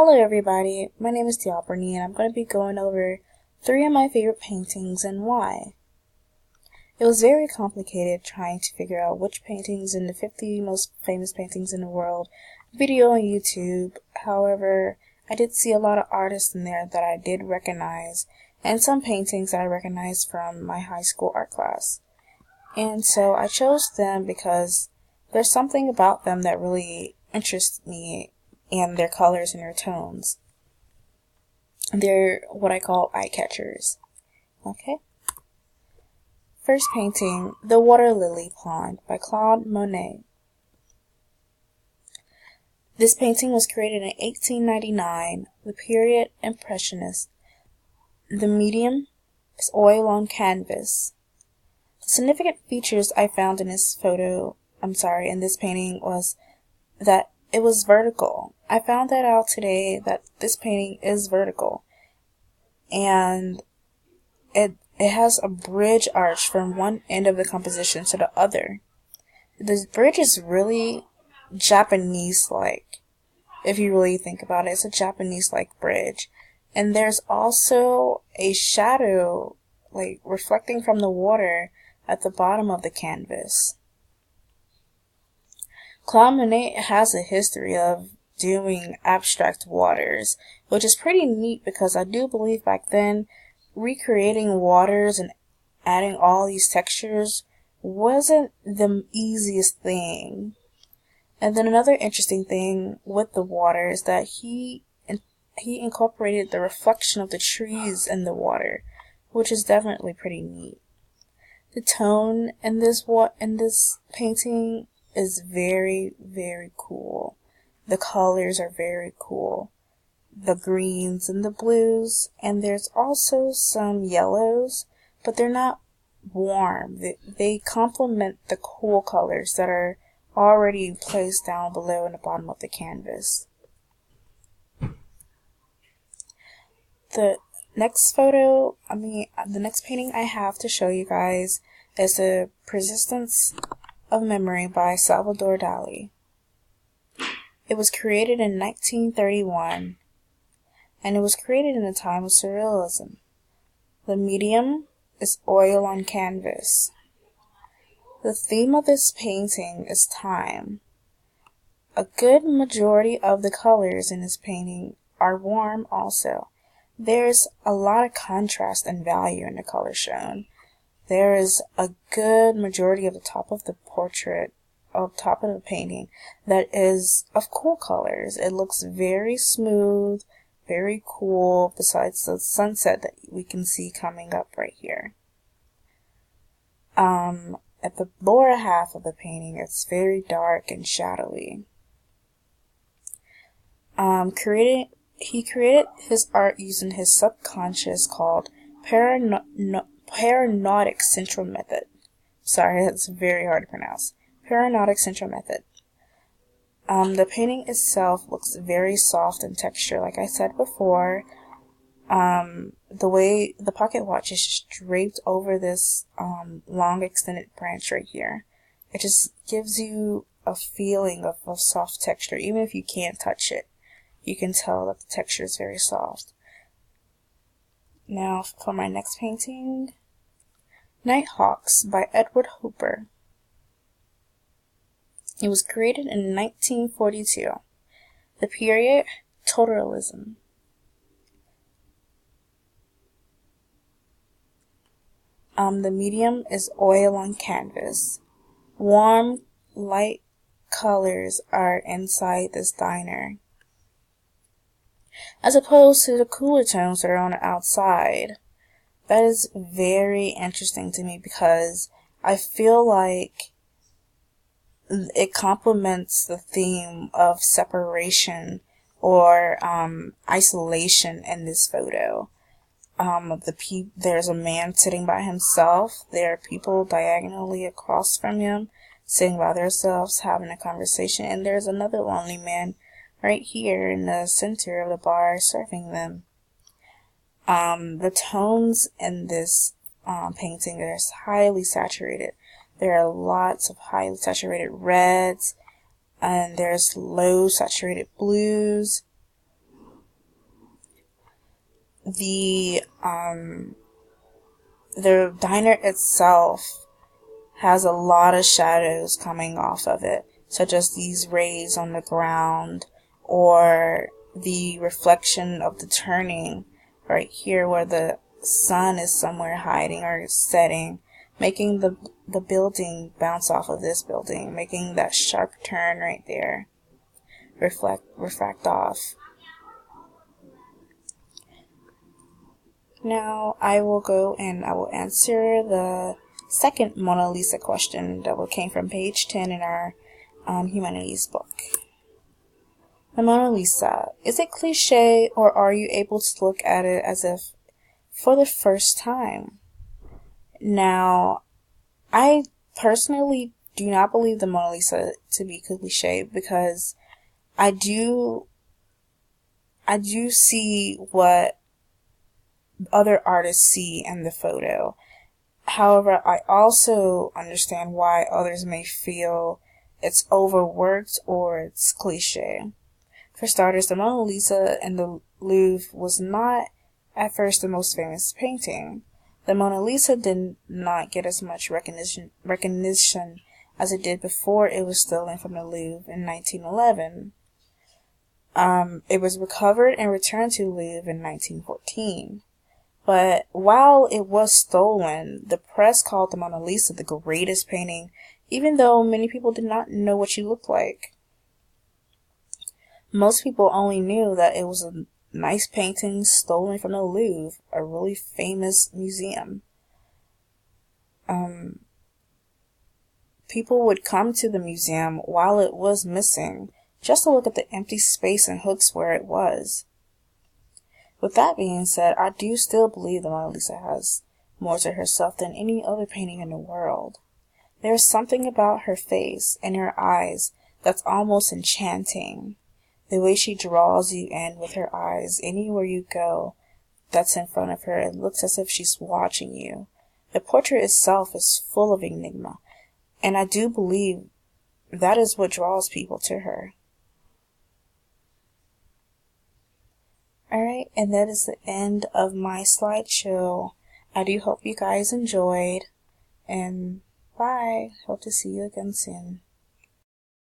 Hello everybody, my name is Diabrani and I'm going to be going over 3 of my favorite paintings and why. It was very complicated trying to figure out which paintings in the 50 most famous paintings in the world video on YouTube. However, I did see a lot of artists in there that I did recognize and some paintings that I recognized from my high school art class. And so I chose them because there's something about them that really interests me, and their colors and their tones. They're what I call eye catchers. Okay? First painting, The Water Lily Pond by Claude Monet. This painting was created in 1899, the period Impressionist. The medium is oil on canvas. The significant features I found in this painting was that it was vertical. I found that out today, that this painting is vertical. And it has a bridge arch from one end of the composition to the other. The bridge is really Japanese-like. If you really think about it, it's a Japanese-like bridge. And there's also a shadow, like, reflecting from the water at the bottom of the canvas. Claude Monet has a history of doing abstract waters, which is pretty neat because I do believe back then recreating waters and adding all these textures wasn't the easiest thing. And then another interesting thing with the water is that he incorporated the reflection of the trees in the water, which is definitely pretty neat. The tone in this painting is very, very cool. The colors are very cool. The greens and the blues, and there's also some yellows, but they're not warm. They complement the cool colors that are already placed down below in the bottom of the canvas. The next painting I have to show you guys is The Persistence of Memory by Salvador Dali. It was created in 1931, and it was created in a time of surrealism. The medium is oil on canvas. The theme of this painting is time. A good majority of the colors in this painting are warm also. There's a lot of contrast and value in the color shown. There is a good majority of the top of the painting that is of cool colors. It looks very smooth, very cool, besides the sunset that we can see coming up right here. At the lower half of the painting, it's very dark and shadowy. He created his art using his subconscious called Paranautic Central Method. Sorry, that's very hard to pronounce. Paranautic Central Method. The painting itself looks very soft in texture, like I said before. The way the pocket watch is just draped over this long extended branch right here. It just gives you a feeling of soft texture, even if you can't touch it. You can tell that the texture is very soft. Now for my next painting, Nighthawks by Edward Hopper. It was created in 1942. The period, Totalism. The medium is oil on canvas. Warm, light colors are inside this diner, as opposed to the cooler tones that are on the outside. That is very interesting to me because I feel like it complements the theme of separation or isolation in this photo. There's a man sitting by himself. There are people diagonally across from him sitting by themselves having a conversation, and there's another lonely man right here in the center of the bar serving them. The tones in this painting are highly saturated. There are lots of highly saturated reds, and there's low saturated blues. the diner itself has a lot of shadows coming off of it, such as these rays on the ground, or the reflection of the turning right here where the sun is somewhere hiding or setting, making the building bounce off of this building, making that sharp turn right there refract off. Now I will go and I will answer the second Mona Lisa question that came from page 10 in our humanities book. The Mona Lisa, is it cliche, or are you able to look at it as if for the first time? Now, I personally do not believe the Mona Lisa to be cliche, because I do see what other artists see in the photo. However, I also understand why others may feel it's overworked or it's cliche. For starters, the Mona Lisa in the Louvre was not at first the most famous painting. The Mona Lisa did not get as much recognition as it did before it was stolen from the Louvre in 1911. It was recovered and returned to the Louvre in 1914. But while it was stolen, the press called the Mona Lisa the greatest painting, even though many people did not know what she looked like. Most people only knew that it was a nice painting stolen from the Louvre, a really famous museum. People would come to the museum while it was missing, just to look at the empty space and hooks where it was. With that being said, I do still believe the Mona Lisa has more to herself than any other painting in the world. There is something about her face and her eyes that's almost enchanting. The way she draws you in with her eyes anywhere you go that's in front of her, it looks as if she's watching you. The portrait itself is full of enigma, and I do believe that is what draws people to her. Alright, and that is the end of my slideshow. I do hope you guys enjoyed, and bye. Hope to see you again soon.